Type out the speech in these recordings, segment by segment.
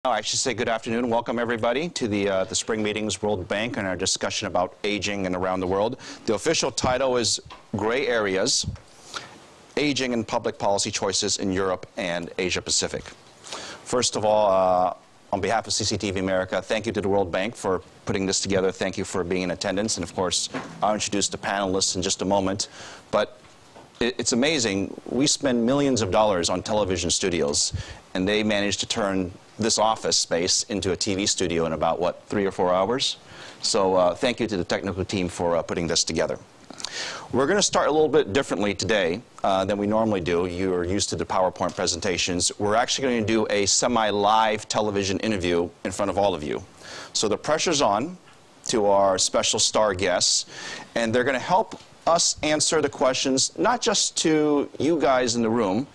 I should say good afternoon. Welcome everybody to the Spring Meetings World Bank and our discussion about aging and around the world. The official title is Gray Areas, Aging and Public Policy Choices in Europe and Asia Pacific. First of all, on behalf of CCTV America, thank you to the World Bank for putting this together. Thank you for being in attendance. And of course, I'll introduce the panelists in just a moment. But it's amazing. We spend millions of dollars on television studios, and they managed to turn this office space into a TV studio in about, what, 3 or 4 hours? So thank you to the technical team for putting this together. We're going to start a little bit differently today than we normally do. You're used to the PowerPoint presentations. We're actually going to do a semi-live television interview in front of all of you. So the pressure's on to our special star guests, and they're going to help us answer the questions, not just to you guys in the room.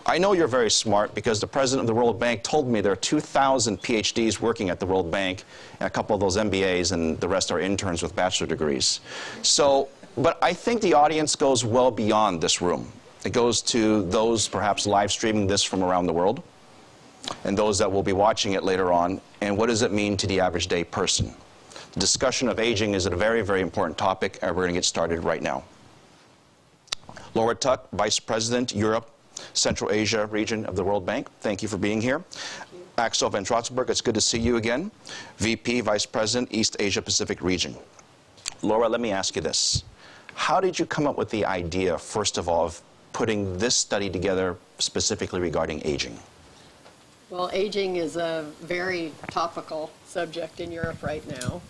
I know you're very smart because the president of the World Bank told me there are 2,000 PhDs working at the World Bank, and a couple of those MBAs, and the rest are interns with bachelor degrees. So, but I think the audience goes well beyond this room. It goes to those perhaps live streaming this from around the world, and those that will be watching it later on, and what does it mean to the average day person? The discussion of aging is a very, very important topic, and we're going to get started right now. Laura Tuck, Vice President, Europe, Central Asia region of the World Bank. Thank you for being here. Axel van Trotzenberg, it's good to see you again. VP, Vice President, East Asia Pacific region. Laura, let me ask you this. How did you come up with the idea, first of all, of putting this study together specifically regarding aging? Well, aging is a very topical subject in Europe right now.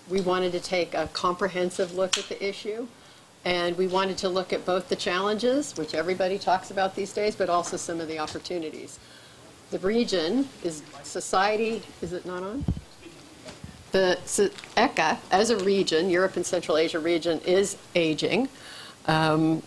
We wanted to take a comprehensive look at the issue. And we wanted to look at both the challenges, which everybody talks about these days, but also some of the opportunities. The region is society, is it not on? The ECA, as a region, Europe and Central Asia region, is aging.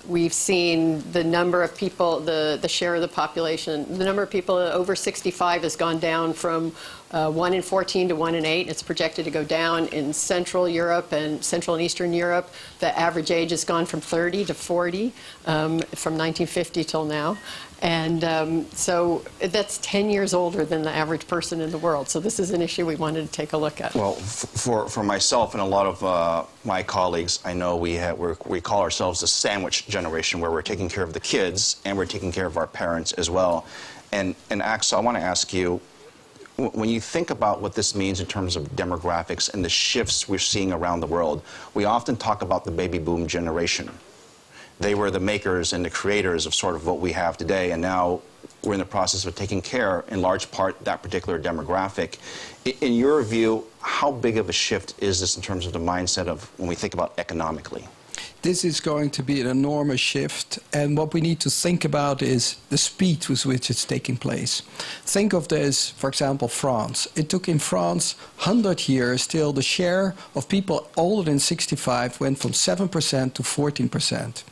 We've seen the number of people, the share of the population, the number of people over 65 has gone down from 1 in 14 to 1 in 8. It's projected to go down in Central Europe and Central and Eastern Europe. The average age has gone from 30 to 40 from 1950 till now. And so that's 10 years older than the average person in the world. So this is an issue we wanted to take a look at. Well, for myself and a lot of my colleagues, I know we call ourselves the sandwich generation, where we're taking care of the kids and we're taking care of our parents as well. And Axel, I want to ask you, when you think about what this means in terms of demographics and the shifts we're seeing around the world, we often talk about the baby boom generation. They were the makers and the creators of sort of what we have today, and now we're in the process of taking care, in large part, that particular demographic. In your view, how big of a shift is this in terms of the mindset of when we think about economically? This is going to be an enormous shift, and what we need to think about is the speed with which it's taking place. Think of this, for example, France. It took in France 100 years till the share of people older than 65 went from 7% to 14%.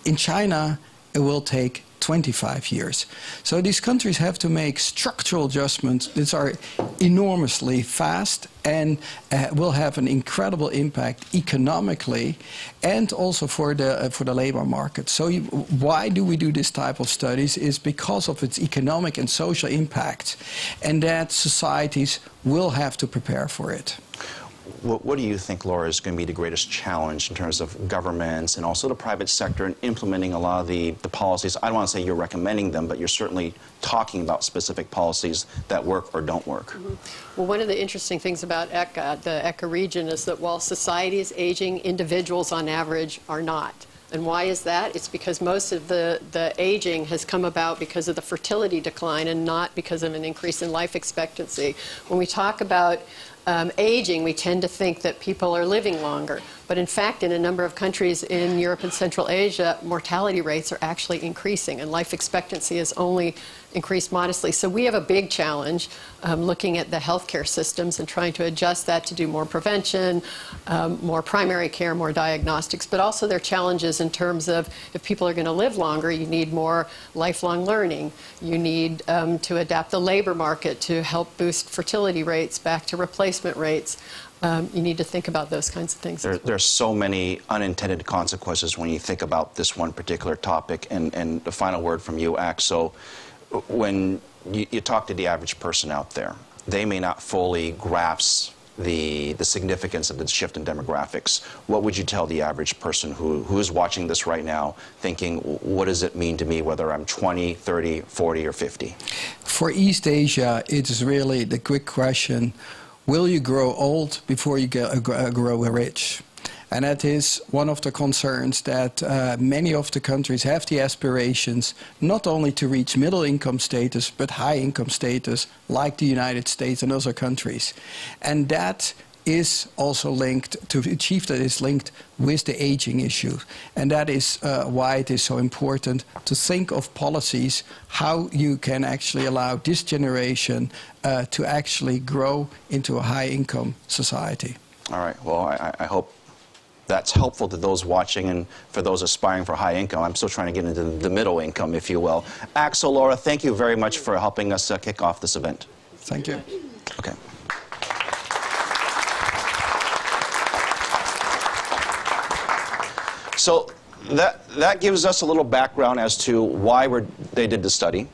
In China, it will take 25 years. So these countries have to make structural adjustments that are enormously fast and will have an incredible impact economically and also for the labor market. So why do we do this type of studies is because of its economic and social impact, and that societies will have to prepare for it. What do you think, Laura, is going to be the greatest challenge in terms of governments and also the private sector in implementing a lot of the policies? I don't want to say you're recommending them, but you're certainly talking about specific policies that work or don't work. Mm-hmm. Well, one of the interesting things about ECA, the ECA region, is that while society is aging, individuals on average are not. And why is that? It's because most of the aging has come about because of the fertility decline and not because of an increase in life expectancy. When we talk about aging, we tend to think that people are living longer. But in fact, in a number of countries in Europe and Central Asia, mortality rates are actually increasing, and life expectancy has only increased modestly. So we have a big challenge looking at the healthcare systems and trying to adjust that to do more prevention, more primary care, more diagnostics, but also there are challenges in terms of if people are going to live longer, you need more lifelong learning. You need to adapt the labor market to help boost fertility rates back to replacement rates. You need to think about those kinds of things. There's so many unintended consequences when you think about this one particular topic. And the final word from you, Axel, when you talk to the average person out there. They may not fully grasp the significance of the shift in demographics. What would you tell the average person who is watching this right now thinking, what does it mean to me whether I'm 20, 30, 40, or 50? For East Asia, it is really the quick question, will you grow old before you grow rich? And that is one of the concerns that many of the countries have the aspirations not only to reach middle income status, but high income status, like the United States and other countries. And that is also linked, to achieve that is linked with the aging issue. And that is why it is so important to think of policies, how you can actually allow this generation to actually grow into a high income society. All right, well, I hope that's helpful to those watching and for those aspiring for high income. I'm still trying to get into the middle income, if you will. Axel, Laura, thank you very much for helping us kick off this event. Thank you. Okay. So that gives us a little background as to why they did the study,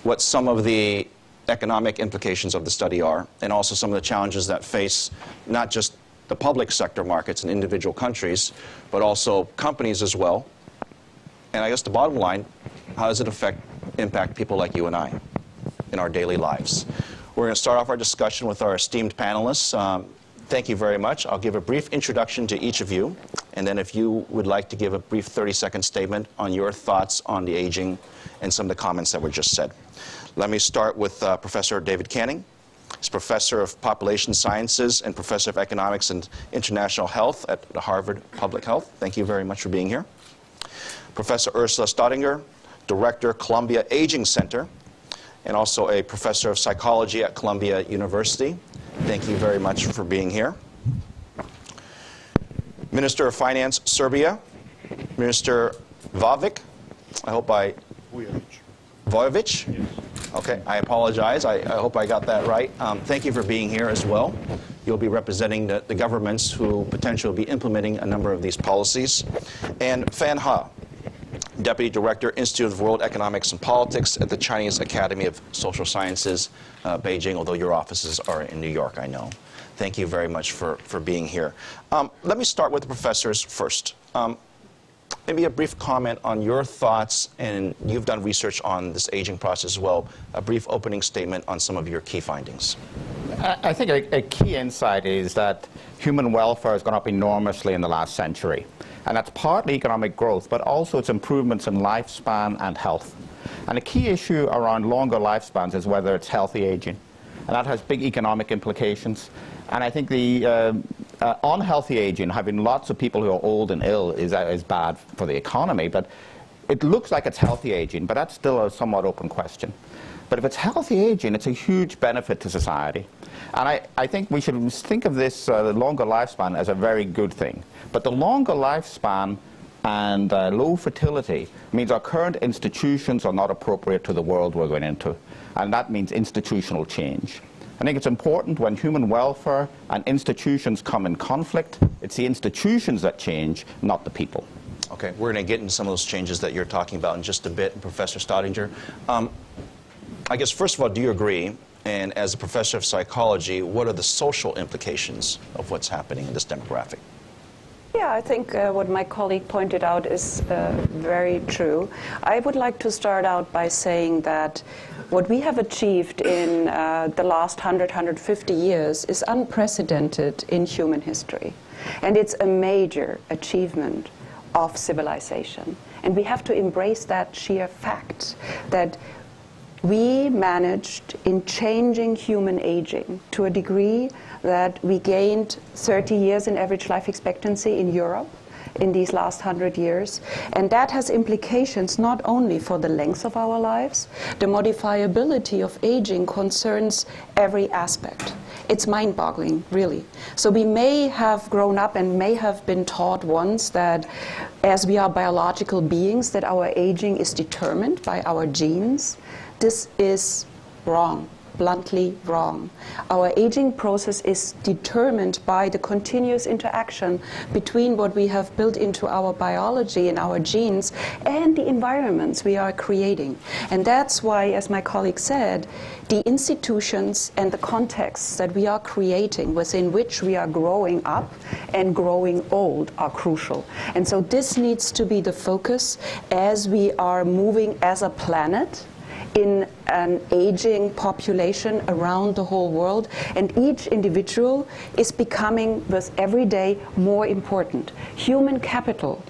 what some of the economic implications of the study are, and also some of the challenges that face not just the public sector markets in individual countries, but also companies as well. And I guess the bottom line, how does it impact people like you and I in our daily lives? We're going to start off our discussion with our esteemed panelists. Thank you very much. I'll give a brief introduction to each of you, and then if you would like to give a brief 30-second statement on your thoughts on the aging and some of the comments that were just said. Let me start with Professor David Canning. He's Professor of Population Sciences and Professor of Economics and International Health at the Harvard Public Health. Thank you very much for being here. Professor Ursula Staudinger, Director, Columbia Aging Center, and also a Professor of Psychology at Columbia University. Thank you very much for being here. Minister of Finance, Serbia, Minister Vojovic. I hope I... Vojovic? Yes. Okay, I apologize. I hope I got that right. Thank you for being here as well. You'll be representing the governments who potentially will be implementing a number of these policies. And Fan Ha, Deputy Director, Institute of World Economics and Politics at the Chinese Academy of Social Sciences, Beijing, although your offices are in New York, I know. Thank you very much for being here. Let me start with the professors first. Maybe a brief comment on your thoughts, and you've done research on this aging process as well, a brief opening statement on some of your key findings. I think a key insight is that human welfare has gone up enormously in the last century. And that's partly economic growth, but also its improvements in lifespan and health. And a key issue around longer lifespans is whether it's healthy aging. And that has big economic implications. And I think the unhealthy aging, having lots of people who are old and ill, is bad for the economy. But it looks like it's healthy aging, but that's still a somewhat open question. But if it's healthy aging, it's a huge benefit to society. And I think we should think of this longer lifespan as a very good thing. But the longer lifespan and low fertility means our current institutions are not appropriate to the world we're going into. And that means institutional change. I think it's important when human welfare and institutions come in conflict, it's the institutions that change, not the people. Okay, we're going to get into some of those changes that you're talking about in just a bit, Professor Staudinger. I guess, first of all, do you agree? And as a professor of psychology, what are the social implications of what's happening in this demographic? Yeah, I think what my colleague pointed out is very true. I would like to start out by saying that what we have achieved in the last 100, 150 years is unprecedented in human history. And it's a major achievement of civilization. And we have to embrace that sheer fact that we managed in changing human aging to a degree that we gained 30 years in average life expectancy in Europe in these last 100 years. And that has implications not only for the length of our lives, the modifiability of aging concerns every aspect. It's mind-boggling, really. So we may have grown up and may have been taught once that as we are biological beings, that our aging is determined by our genes. This is wrong. bluntly wrong. Our aging process is determined by the continuous interaction between what we have built into our biology and our genes and the environments we are creating. And that's why, as my colleague said, the institutions and the contexts that we are creating within which we are growing up and growing old are crucial. And so this needs to be the focus as we are moving as a planet in an aging population around the whole world, and each individual is becoming with every day more important. Human capital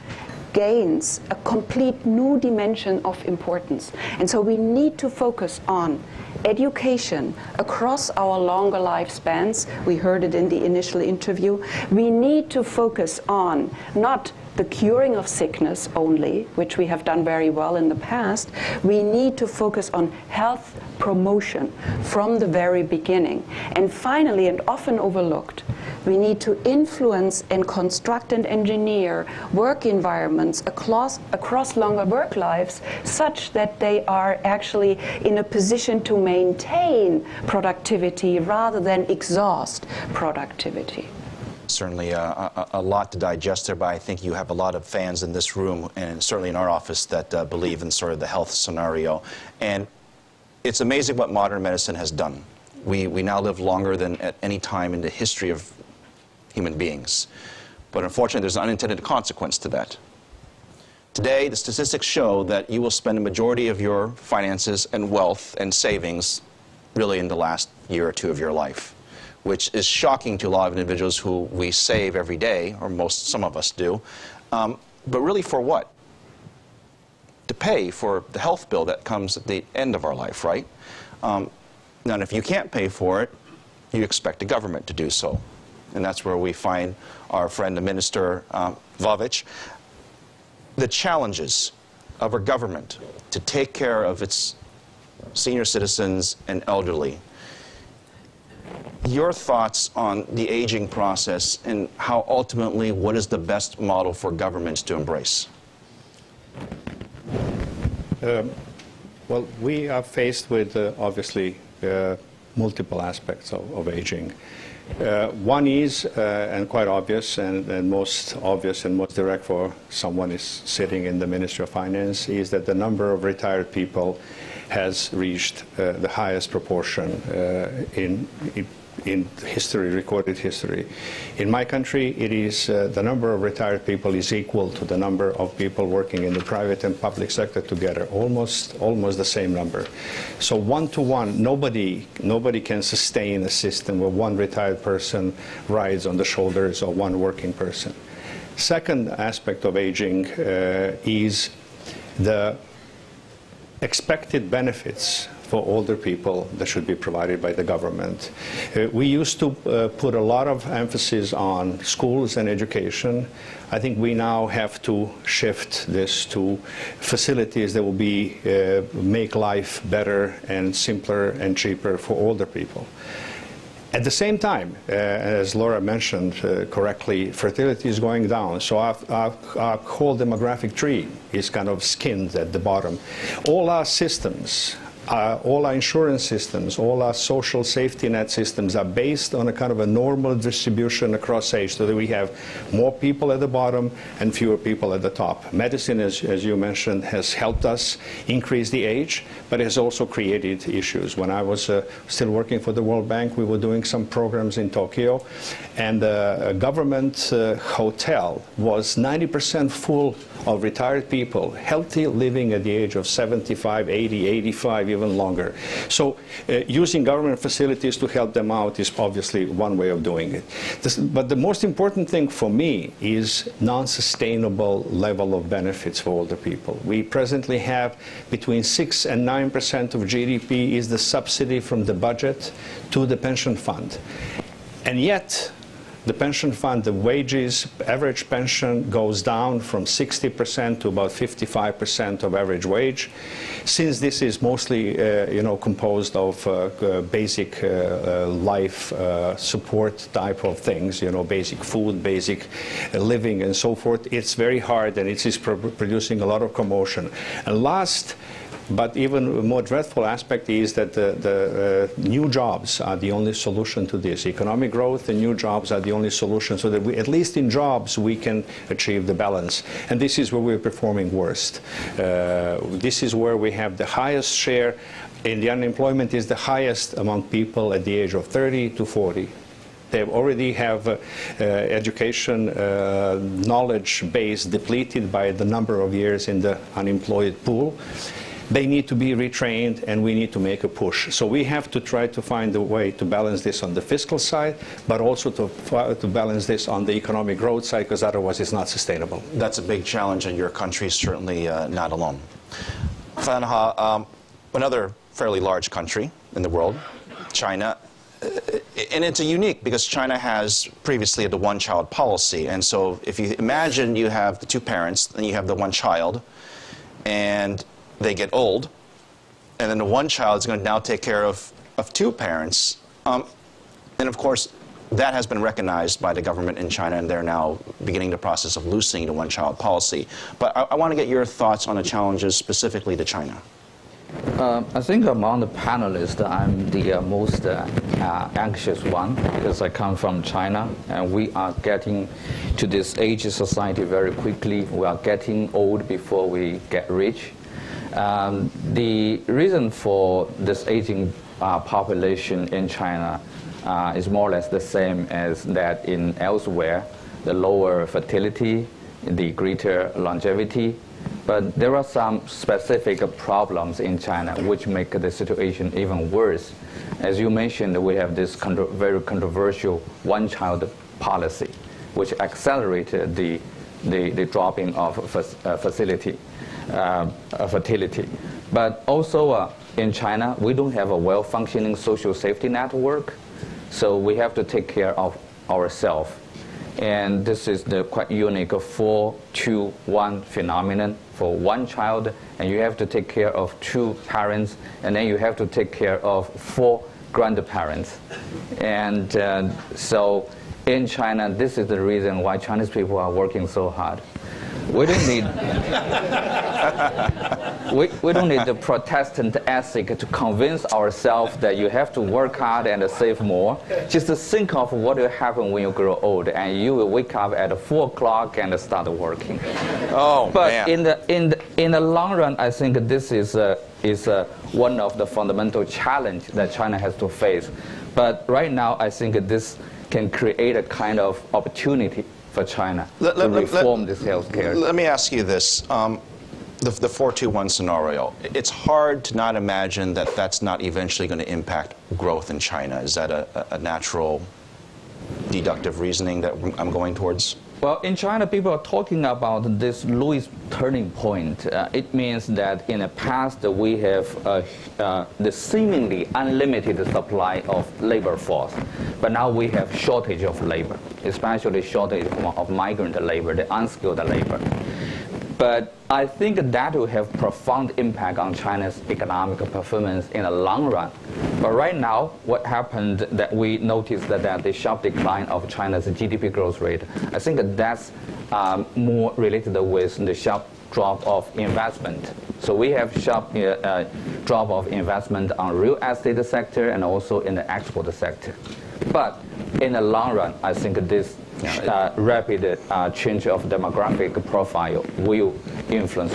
gains a complete new dimension of importance, and so we need to focus on education across our longer lifespans. We heard it in the initial interview. We need to focus on not the curing of sickness only, which we have done very well in the past. We need to focus on health promotion from the very beginning. And finally, and often overlooked, we need to influence and construct and engineer work environments across longer work lives such that they are actually in a position to maintain productivity rather than exhaust productivity. Certainly a lot to digest there, but I think you have a lot of fans in this room and certainly in our office that believe in sort of the health scenario. And it's amazing what modern medicine has done. We now live longer than at any time in the history of human beings. But unfortunately, there's an unintended consequence to that. Today, the statistics show that you will spend a majority of your finances and wealth and savings really in the last year or two of your life, which is shocking to a lot of individuals who we save every day, or some of us do. But really for what? To pay for the health bill that comes at the end of our life, right? Now, if you can't pay for it, you expect the government to do so. And that's where we find our friend, the Minister Vavic. The challenges of our government to take care of its senior citizens and elderly. Your thoughts on the aging process and how ultimately what is the best model for governments to embrace? Well, we are faced with obviously multiple aspects of aging. One is, and quite obvious, and most obvious and most direct for someone is sitting in the Ministry of Finance, is that the number of retired people has reached the highest proportion in history, recorded history. In my country, it is the number of retired people is equal to the number of people working in the private and public sector together, almost the same number. So one-to-one, nobody can sustain a system where one retired person rides on the shoulders of one working person. Second aspect of aging is the expected benefits for older people that should be provided by the government. We used to put a lot of emphasis on schools and education. I think we now have to shift this to facilities that will make life better and simpler and cheaper for older people. At the same time, as Laura mentioned correctly, fertility is going down. So our whole demographic tree is kind of skinned at the bottom. All our systems, all our insurance systems, all our social safety net systems are based on a kind of a normal distribution across age, so that we have more people at the bottom and fewer people at the top. Medicine, as you mentioned, has helped us increase the age, but has also created issues. When I was still working for the World Bank, we were doing some programs in Tokyo, and a government hotel was 90% full of retired people, healthy, living at the age of 75, 80, 85, even longer. So using government facilities to help them out is obviously one way of doing it. But the most important thing for me is non-sustainable level of benefits for older people. We presently have between 6 and 9% of GDP is the subsidy from the budget to the pension fund. And yet, the pension fund, the wages, average pension goes down from 60% to about 55% of average wage. Since this is mostly, composed of basic life support type of things, basic food, basic living, and so forth, it's very hard, and it is producing a lot of commotion. And last, But even more dreadful aspect is that the new jobs are the only solution to this. Economic growth and new jobs are the only solution, so that at least in jobs we can achieve the balance. And this is where we're performing worst. This is where we have the highest share, and the unemployment is the highest among people at the age of 30 to 40. They already have education knowledge base depleted by the number of years in the unemployed pool. They need to be retrained, and we need to make a push. So we have to try to find a way to balance this on the fiscal side, but also to balance this on the economic growth side, because otherwise it's not sustainable. That's a big challenge, and your country is certainly not alone. Fanha, another fairly large country in the world, China, and it's unique because China has previously had the one-child policy, and so if you imagine you have the two parents, then you have the one child, and they get old, and then the one child is going to now take care of two parents. And of course, that has been recognized by the government in China, and they're now beginning the process of loosening the one-child policy. But I want to get your thoughts on the challenges specifically to China. I think among the panelists, I'm the most anxious one, because I come from China, and we are getting to this aged society very quickly. We are getting old before we get rich. The reason for this aging population in China is more or less the same as that in elsewhere: the lower fertility, the greater longevity. But there are some specific problems in China which make the situation even worse. As you mentioned, we have this very controversial one-child policy, which accelerated the dropping of fertility. But also in China, we don't have a well-functioning social safety network, so we have to take care of ourselves. And this is the quite unique 4-2-1 phenomenon for one child, and you have to take care of two parents, and then you have to take care of 4 grandparents. And so in China, this is the reason why Chinese people are working so hard. We don't need we don't need the Protestant ethic to convince ourselves that you have to work hard and save more. Just think of what will happen when you grow old, and you will wake up at 4 o'clock and start working. Oh, but man. in the long run, I think this is one of the fundamental challenges that China has to face. But right now, I think this can create a kind of opportunity for China to reform this healthcare. Let me ask you this. The 4-2-1 scenario, it's hard to not imagine that that's not eventually going to impact growth in China. Is that a natural deductive reasoning that I'm going towards? Well, in China, people are talking about this Louis turning point. It means that in the past, we have the seemingly unlimited supply of labor force. But now we have shortage of labor, especially shortage of migrant labor, the unskilled labor. But I think that will have profound impact on China's economic performance in the long run. But right now, what happened that we noticed that the sharp decline of China's GDP growth rate, I think that's more related with the sharp drop of investment. So we have sharp drop of investment on real estate sector and also in the export sector. But in the long run, I think this rapid change of demographic profile will influence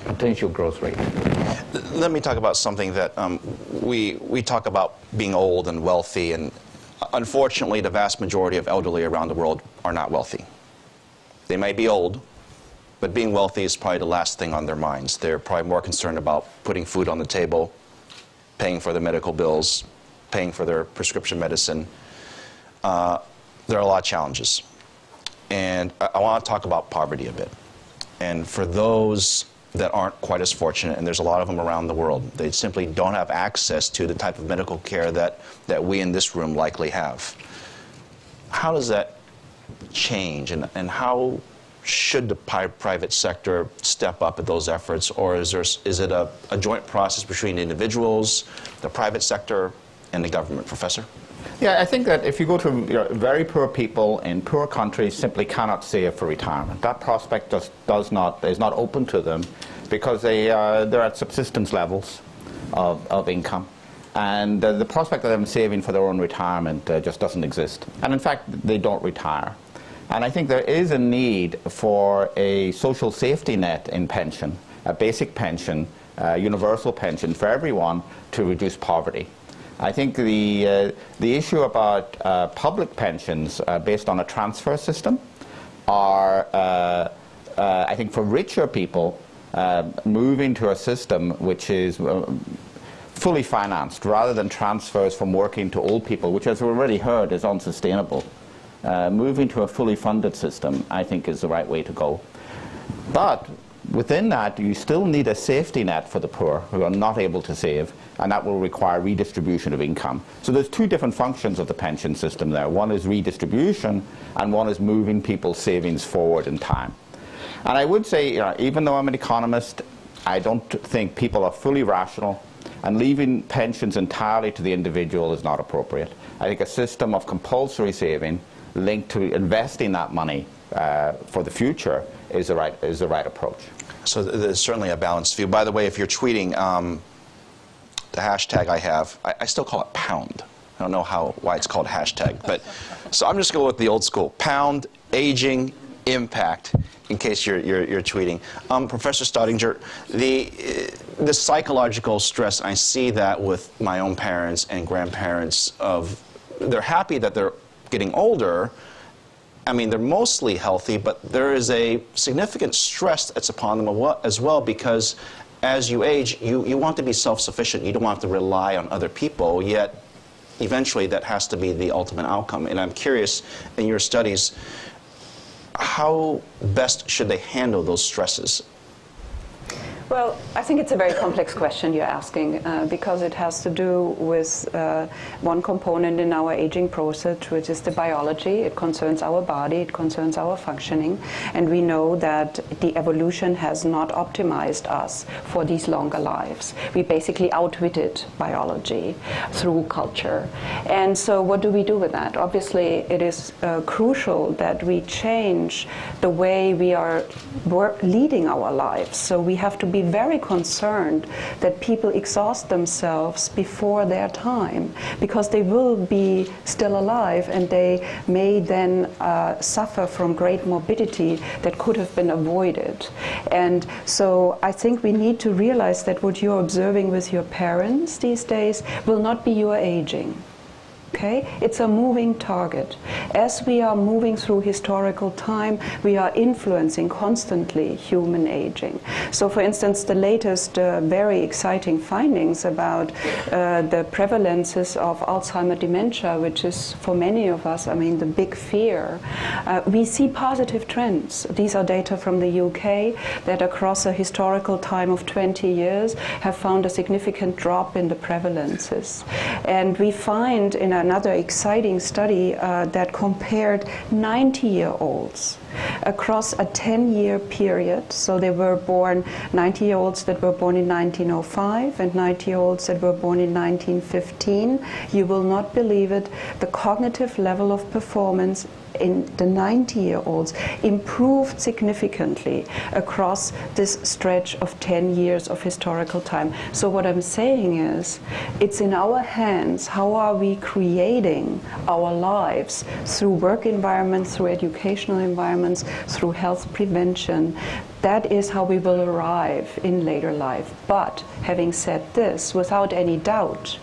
potential growth rate. Let me talk about something that we talk about being old and wealthy, and unfortunately the vast majority of elderly around the world are not wealthy. They may be old, but being wealthy is probably the last thing on their minds. They're probably more concerned about putting food on the table, paying for their medical bills, paying for their prescription medicine. There are a lot of challenges. And I want to talk about poverty a bit. And for those that aren't quite as fortunate, and there's a lot of them around the world, they simply don't have access to the type of medical care that we in this room likely have. How does that change, and how should the private sector step up at those efforts, or is it a joint process between individuals, the private sector, and the government? Professor? Yeah, I think that if you go to very poor people in poor countries simply cannot save for retirement. That prospect is not open to them. because they're at subsistence levels of income. And the prospect of them saving for their own retirement just doesn't exist. And in fact, they don't retire. And I think there is a need for a social safety net in pension, a basic pension, universal pension for everyone to reduce poverty. I think the issue about public pensions based on a transfer system are, I think for richer people, moving to a system which is fully financed rather than transfers from working to old people, which as we already heard is unsustainable. Moving to a fully funded system, I think, is the right way to go. But within that, you still need a safety net for the poor who are not able to save, and that will require redistribution of income. So there's two different functions of the pension system there. One is redistribution, and one is moving people's savings forward in time. And I would say, even though I'm an economist, I don't think people are fully rational, and leaving pensions entirely to the individual is not appropriate. I think a system of compulsory saving linked to investing that money for the future is the right approach. So there's certainly a balanced view. By the way, if you're tweeting, the hashtag I still call it pound. I don't know why it's called hashtag, but so I'm just going with the old school. Pound, aging, impact, in case you're tweeting. Professor Staudinger, the psychological stress, I see that with my own parents and grandparents they're happy that they're getting older. I mean, they're mostly healthy, but there is a significant stress that's upon them as well, because as you age, you want to be self-sufficient. You don't want to rely on other people, yet eventually that has to be the ultimate outcome. And I'm curious, in your studies, how best should they handle those stresses? Well, I think it's a very complex question you're asking because it has to do with one component in our aging process, which is the biology. It concerns our body, it concerns our functioning, and we know that the evolution has not optimized us for these longer lives. We basically outwitted biology through culture. And so what do we do with that? Obviously, it is crucial that we change the way we are leading our lives. So we have to be very concerned that people exhaust themselves before their time, because they will be still alive and they may then suffer from great morbidity that could have been avoided. And so I think we need to realize that what you're observing with your parents these days will not be your aging. Okay? It's a moving target. As we are moving through historical time, we are influencing constantly human aging. So for instance, the latest very exciting findings about the prevalences of Alzheimer's dementia, which is for many of us, I mean, the big fear, we see positive trends. These are data from the UK that across a historical time of 20 years have found a significant drop in the prevalences. And we find in another exciting study that compared 90-year-olds across a 10-year period. So they were born, 90-year-olds that were born in 1905 and 90-year-olds that were born in 1915. You will not believe it, the cognitive level of performance in the 90-year-olds improved significantly across this stretch of 10 years of historical time. So what I'm saying is, it's in our hands. How are we creating our lives through work environments, through educational environments, through health prevention? That is how we will arrive in later life. But having said this, without any doubt,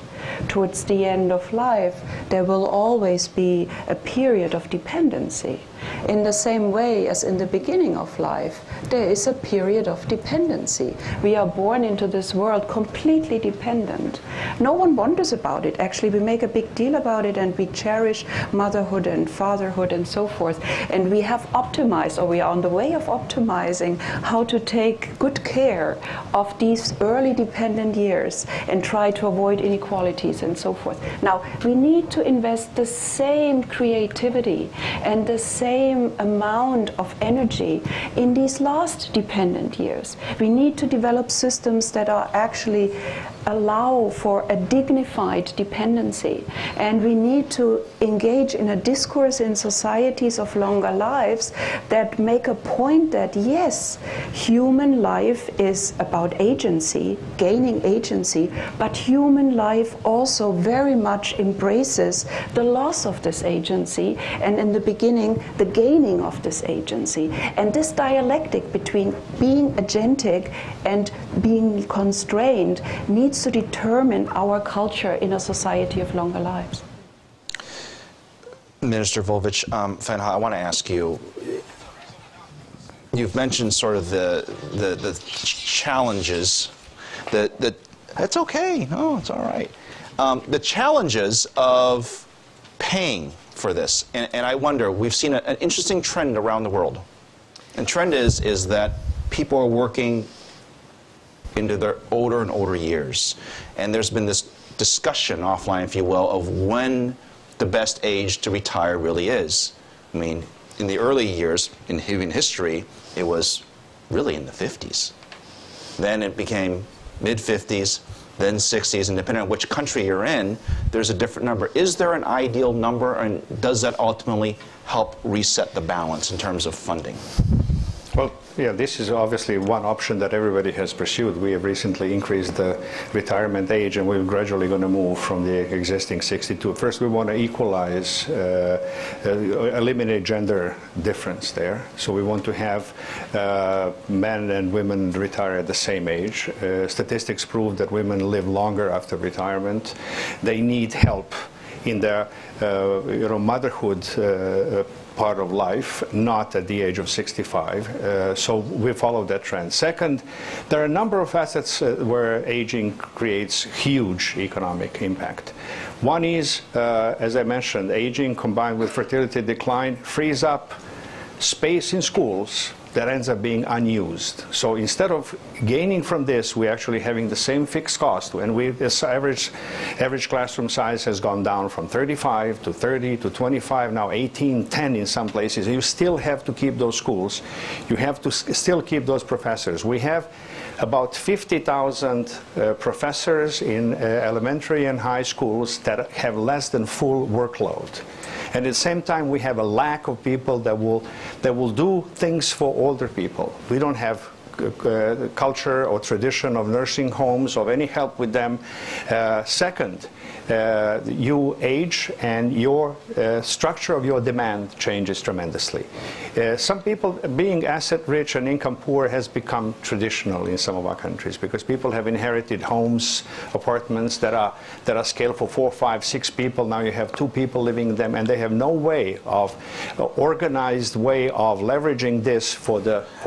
towards the end of life, there will always be a period of dependency. In the same way as in the beginning of life, there is a period of dependency. We are born into this world completely dependent. No one wonders about it. Actually, we make a big deal about it and we cherish motherhood and fatherhood and so forth. And we have optimized, or we are on the way of optimizing, how to take good care of these early dependent years and try to avoid inequalities and so forth. Now, we need to invest the same creativity and the same amount of energy in these last dependent years. We need to develop systems that are actually allow for a dignified dependency. And we need to engage in a discourse in societies of longer lives that make a point that, yes, human life is about agency, gaining agency, but human life also very much embraces the loss of this agency, and in the beginning, the gaining of this agency. And this dialectic between being agentic and being constrained needs to determine our culture in a society of longer lives. Minister Volvich, Fanha, I want to ask you, you've mentioned sort of the challenges, that's okay, no, it's all right. The challenges of paying for this, and I wonder, we've seen an interesting trend around the world. And trend is that people are working into their older and older years. And there's been this discussion offline, if you will, of when the best age to retire really is. I mean, in the early years, in human history, it was really in the 50s. Then it became mid-50s, then 60s, and depending on which country you're in, there's a different number. Is there an ideal number, and does that ultimately help reset the balance in terms of funding? Well, yeah, this is obviously one option that everybody has pursued. We have recently increased the retirement age, and we're gradually going to move from the existing 62. First, we want to equalize, eliminate gender difference there. So we want to have men and women retire at the same age. Statistics prove that women live longer after retirement. They need help in their motherhood part of life, not at the age of 65. So we follow that trend. Second, there are a number of facets where aging creates huge economic impact. One is, as I mentioned, aging combined with fertility decline frees up space in schools that ends up being unused. So instead of gaining from this, we're actually having the same fixed cost. And this average classroom size has gone down from 35 to 30 to 25, now 18, 10 in some places. You still have to keep those schools. You have to still keep those professors. We have about 50,000 professors in elementary and high schools that have less than full workload. And at the same time, we have a lack of people that will do things for older people. We don't have culture or tradition of nursing homes, of any help with them. Second, you age and your structure of your demand changes tremendously. Some people, being asset rich and income poor has become traditional in some of our countries because people have inherited homes, apartments that are scaled for 4, 5, 6 people. Now you have 2 people living in them, and they have no way of organized way of leveraging this for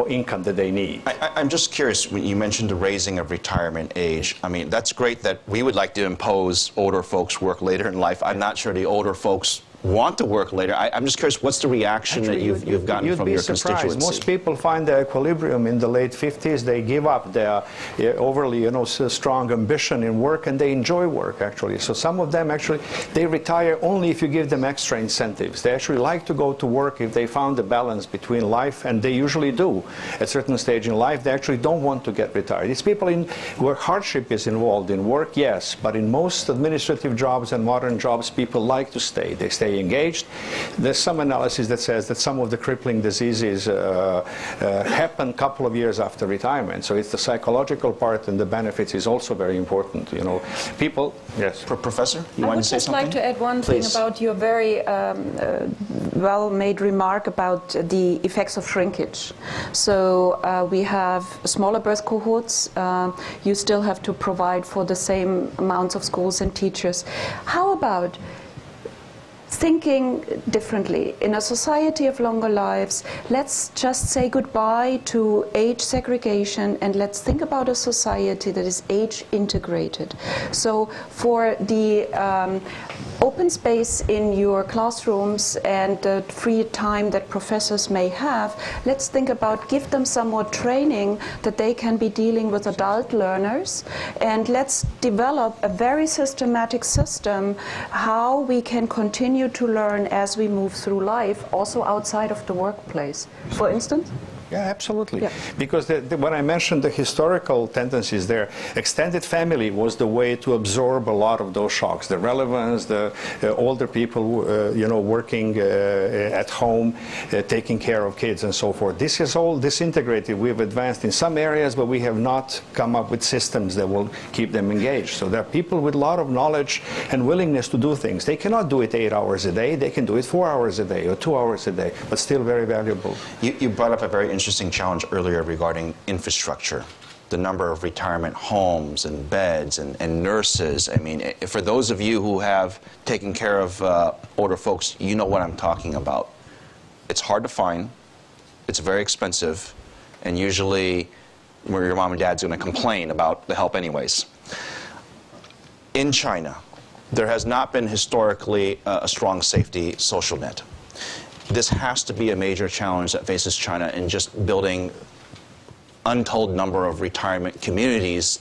income that they need. I'm just curious, when you mentioned the raising of retirement age. I mean, that's great that we would like to impose older folks work later in life. I'm not sure the older folks want to work later. I'm just curious, what's the reaction that you've gotten from your constituency? Most people find their equilibrium in the late 50s. They give up their overly, strong ambition in work, and they enjoy work, actually. So some of them, actually, they retire only if you give them extra incentives. They actually like to go to work if they found a balance between life, and they usually do. At a certain stage in life, they actually don't want to get retired. These people where hardship is involved in work, yes, but in most administrative jobs and modern jobs, people like to stay. They stay engaged. There's some analysis that says that some of the crippling diseases happen a couple of years after retirement. So it's the psychological part, and the benefits is also very important. People. Yes, Professor, you want to say something? I would just like to add one thing about your very well-made remark about the effects of shrinkage. So we have smaller birth cohorts. You still have to provide for the same amounts of schools and teachers. How about thinking differently? In a society of longer lives, let's just say goodbye to age segregation, and let's think about a society that is age integrated. So for the open space in your classrooms and the free time that professors may have, let's think about give them some more training that they can be dealing with adult learners, and let's develop a very systematic system how we can continue to learn as we move through life, also outside of the workplace. For instance? Yeah, absolutely. Yeah. Because when I mentioned the historical tendencies there, extended family was the way to absorb a lot of those shocks. The relevance, the older people, working at home, taking care of kids and so forth. This is all disintegrated. We've advanced in some areas, but we have not come up with systems that will keep them engaged. So there are people with a lot of knowledge and willingness to do things. They cannot do it 8 hours a day. They can do it 4 hours a day or 2 hours a day, but still very valuable. You brought up a very interesting challenge earlier regarding infrastructure, the number of retirement homes and beds and nurses. I mean, for those of you who have taken care of older folks, you know what I'm talking about. It's hard to find, it's very expensive, and usually your mom and dad's going to complain about the help anyways. In China, there has not been historically a strong safety social net. This has to be a major challenge that faces China in just building untold number of retirement communities,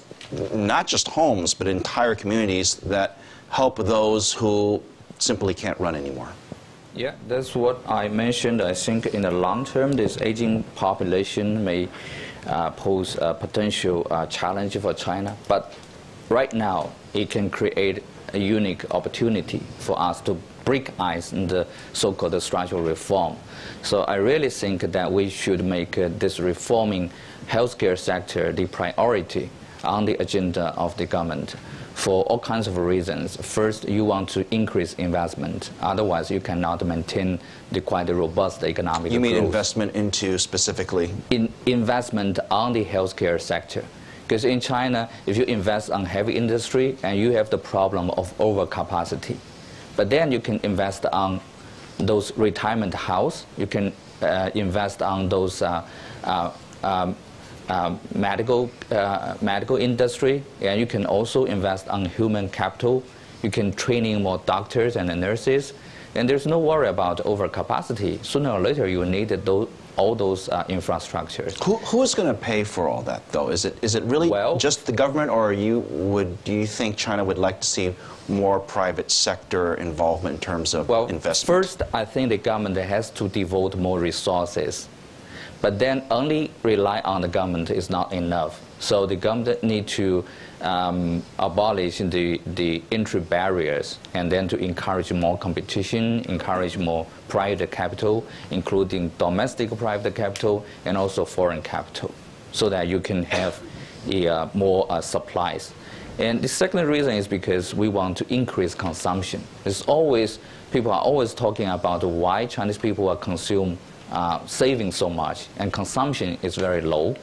not just homes, but entire communities that help those who simply can't run anymore. Yeah, that's what I mentioned. I think in the long term, this aging population may pose a potential challenge for China. But right now, it can create a unique opportunity for us to break ice in the so-called structural reform. So I really think that we should make this reforming healthcare sector the priority on the agenda of the government for all kinds of reasons. First, you want to increase investment. Otherwise, you cannot maintain the quite robust economic growth. You mean investment into specifically? Investment on the healthcare sector. Because in China, if you invest on heavy industry, and you have the problem of overcapacity. But then you can invest on those retirement house. You can invest on those medical industry, and you can also invest on human capital. You can training more doctors and nurses, and there's no worry about overcapacity. Sooner or later, you need all those infrastructures. Who is going to pay for all that, though? Is it really just the government, or do you think China would like to see more private sector involvement in terms of investment? First, I think the government has to devote more resources. But then only rely on the government is not enough. So the government need to abolish the entry barriers, and then to encourage more competition, encourage more private capital, including domestic private capital and also foreign capital, so that you can have more supplies. And the second reason is because we want to increase consumption. People are always talking about why Chinese people are saving so much, and consumption is very low.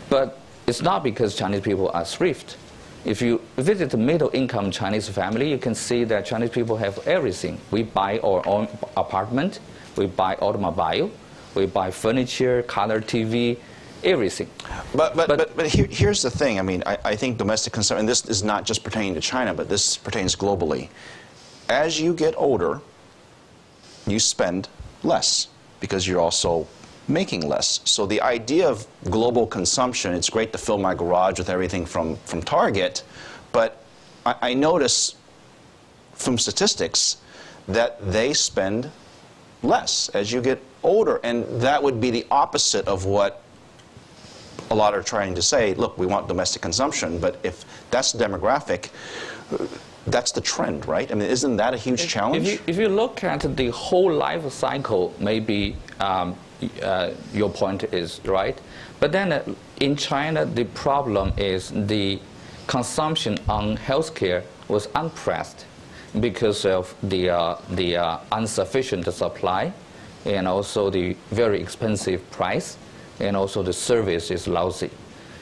But it's not because Chinese people are thrift. If you visit a middle-income Chinese family, you can see that Chinese people have everything. We buy our own apartment, we buy automobile, we buy furniture, color TV, everything. But here's the thing. I mean, I think domestic consumption, and this is not just pertaining to China, but this pertains globally. As you get older, you spend less, because you're also making less. So the idea of global consumption, it's great to fill my garage with everything from Target, but I notice from statistics that they spend less as you get older, and that would be the opposite of what a lot are trying to say. Look, we want domestic consumption, but if that's the demographic, that's the trend, right? I mean, isn't that a huge challenge? If you look at the whole life cycle, maybe your point is right. But then in China, the problem is the consumption on healthcare was unpressed because of the insufficient supply, and also the very expensive price, and also the service is lousy.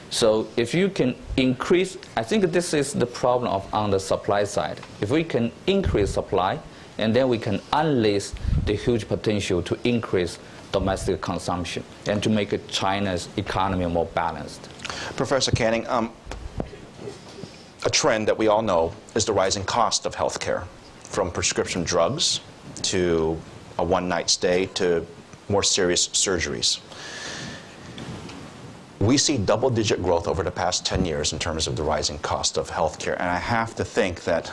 So if you can increase, I think this is the problem on the supply side. If we can increase supply, and then we can unleash the huge potential to increase domestic consumption and to make China's economy more balanced. Professor Canning, a trend that we all know is the rising cost of healthcare, from prescription drugs to a one-night stay to more serious surgeries. We see double-digit growth over the past 10 years in terms of the rising cost of healthcare, and I have to think that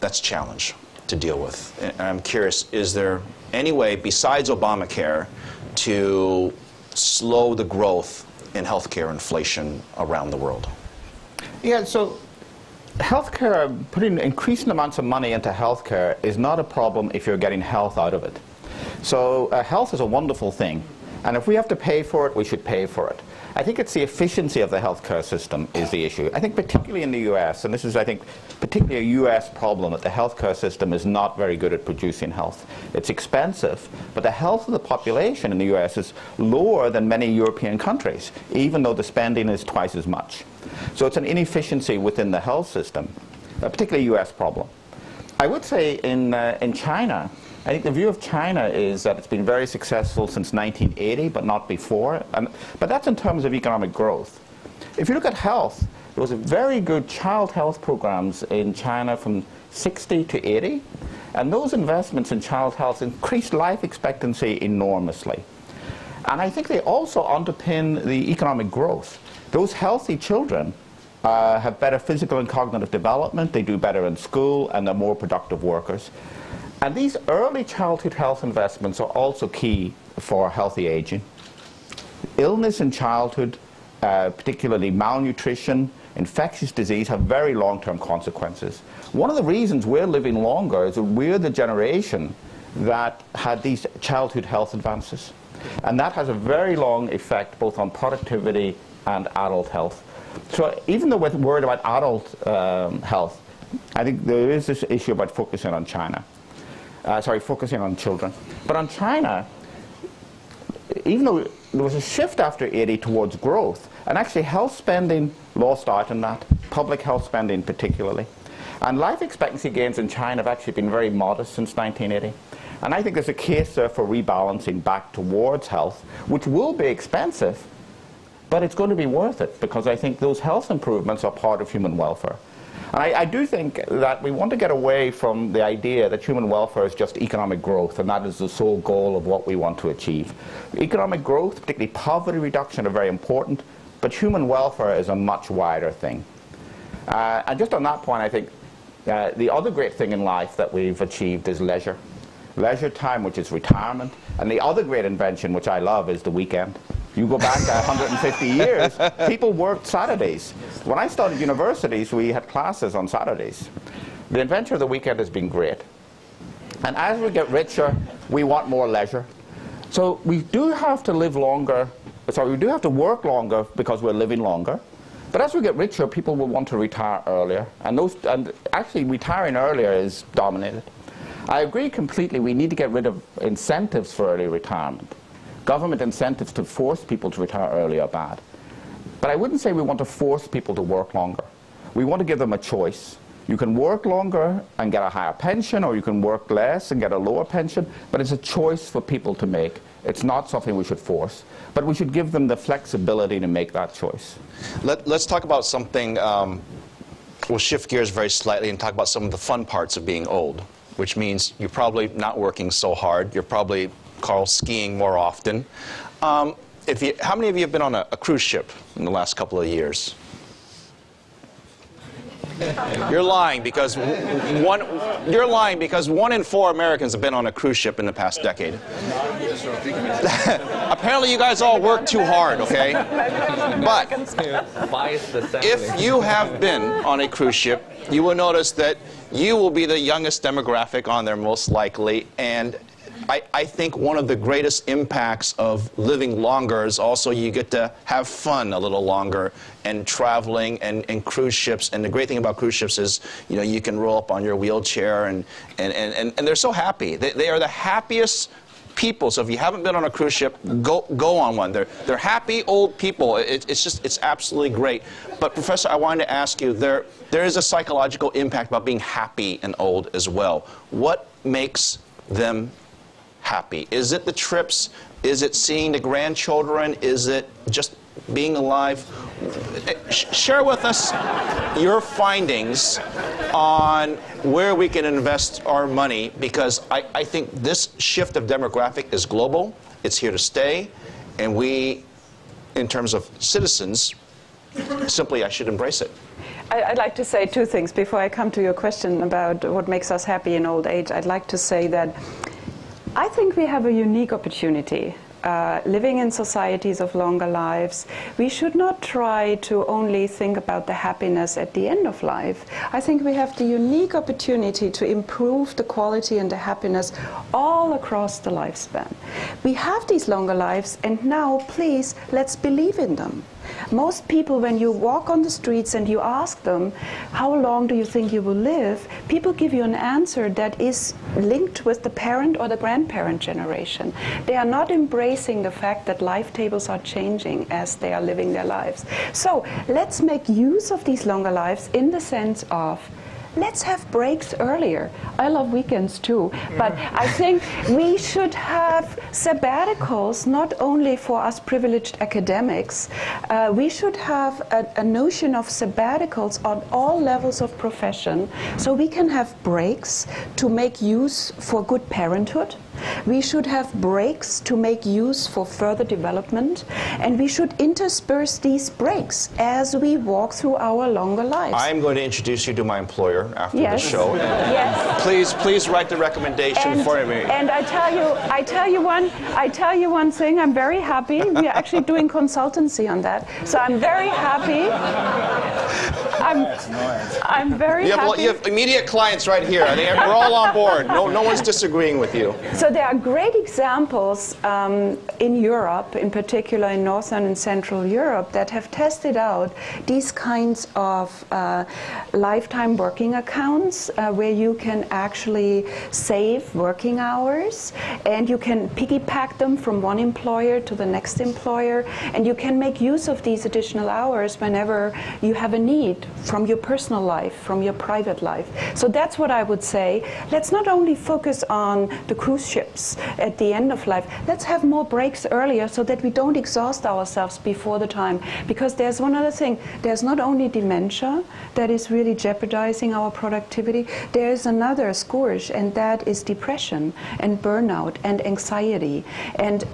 that's a challenge to deal with. And I'm curious, is there any way besides Obamacare to slow the growth in healthcare inflation around the world? Yeah, so healthcare, putting increasing amounts of money into healthcare is not a problem if you're getting health out of it. So health is a wonderful thing, and if we have to pay for it, we should pay for it. I think it's the efficiency of the healthcare system is the issue. I think particularly in the US, and this is, I think, particularly a US problem, that the healthcare system is not very good at producing health. It's expensive, but the health of the population in the US is lower than many European countries, even though the spending is twice as much. So it's an inefficiency within the health system, a particularly US problem. I would say in China, I think the view of China is that it's been very successful since 1980, but not before. But that's in terms of economic growth. If you look at health, there was a very good child health programs in China from 60 to 80. And those investments in child health increased life expectancy enormously. And I think they also underpin the economic growth. Those healthy children have better physical and cognitive development, they do better in school, and they're more productive workers. And these early childhood health investments are also key for healthy aging. Illness in childhood, particularly malnutrition, infectious disease, have very long-term consequences. One of the reasons we're living longer is that we're the generation that had these childhood health advances. And that has a very long effect both on productivity and adult health. So even though we're worried about adult health, I think there is this issue about focusing on China. Focusing on children. But on China, even though there was a shift after 80 towards growth, and actually health spending lost out in that, public health spending particularly. And life expectancy gains in China have actually been very modest since 1980. And I think there's a case there for rebalancing back towards health, which will be expensive, but it's going to be worth it, because I think those health improvements are part of human welfare. And I do think that we want to get away from the idea that human welfare is just economic growth, and that is the sole goal of what we want to achieve. Economic growth, particularly poverty reduction, are very important, but human welfare is a much wider thing. And just on that point, I think the other great thing in life that we've achieved is leisure. Leisure time, which is retirement. And the other great invention, which I love, is the weekend. You go back 150 years, people worked Saturdays. When I started universities, we had classes on Saturdays. The invention of the weekend has been great. And as we get richer, we want more leisure. So we do have to live longer, we do have to work longer because we're living longer. But as we get richer, people will want to retire earlier. And actually, retiring earlier is dominated. I agree completely, we need to get rid of incentives for early retirement. Government incentives to force people to retire early are bad. But I wouldn't say we want to force people to work longer. We want to give them a choice. You can work longer and get a higher pension, or you can work less and get a lower pension, but it's a choice for people to make. It's not something we should force, but we should give them the flexibility to make that choice. Let's talk about something, we'll shift gears very slightly and talk about some of the fun parts of being old, which means you're probably not working so hard. You're probably, Carl, skiing more often. How many of you have been on a cruise ship in the last couple of years? You're lying because one in 4 Americans have been on a cruise ship in the past decade. Apparently you guys all work too hard, okay? But if you have been on a cruise ship, you will notice that you will be the youngest demographic on there most likely, and I think one of the greatest impacts of living longer is also you get to have fun a little longer and traveling and cruise ships. And the great thing about cruise ships is, you know, you can roll up on your wheelchair and they're so happy. They are the happiest people. So if you haven't been on a cruise ship, go on one. They're happy old people. It's absolutely great. But Professor, I wanted to ask you, there is a psychological impact about being happy and old as well. What makes them happy? Is it the trips? Is it seeing the grandchildren? Is it just being alive? Share with us your findings on where we can invest our money, because I think this shift of demographic is global. It's here to stay, and we, in terms of citizens, simply I should embrace it. I'd like to say two things before I come to your question about what makes us happy in old age. I'd like to say that I think we have a unique opportunity living in societies of longer lives, we should not try to only think about the happiness at the end of life. I think we have the unique opportunity to improve the quality and the happiness all across the lifespan. We have these longer lives, and now, please, let's believe in them. Most people, when you walk on the streets and you ask them, how long do you think you will live? People give you an answer that is linked with the parent or the grandparent generation. They are not embracing the fact that life tables are changing as they are living their lives. So let's make use of these longer lives in the sense of, let's have breaks earlier. I love weekends too, but I think we should have sabbaticals not only for us privileged academics. We should have a notion of sabbaticals on all levels of profession, so we can have breaks to make use for good parenthood. We should have breaks to make use for further development, and we should intersperse these breaks as we walk through our longer lives. I'm going to introduce you to my employer after Yes. the show. Yes. Please write the recommendation for me. And I tell you one thing. I'm very happy. We are actually doing consultancy on that, so I'm very happy. I'm very happy. You have immediate clients right here. I think we're all on board. No one's disagreeing with you. So there are great examples in Europe, in particular in Northern and Central Europe, that have tested out these kinds of lifetime working accounts where you can actually save working hours, and you can piggyback them from one employer to the next employer, and you can make use of these additional hours whenever you have a need from your personal life, from your private life. So that's what I would say. Let's not only focus on the cruise ships at the end of life. Let's have more breaks earlier so that we don't exhaust ourselves before the time. Because there's one other thing. There's not only dementia that is really jeopardizing our productivity. There is another scourge, and that is depression and burnout and anxiety and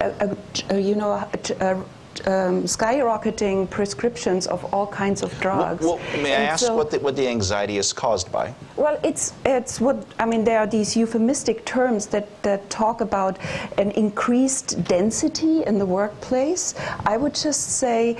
skyrocketing prescriptions of all kinds of drugs. Well, may I ask what the anxiety is caused by? Well, it's what, I mean, there are these euphemistic terms that talk about an increased density in the workplace. I would just say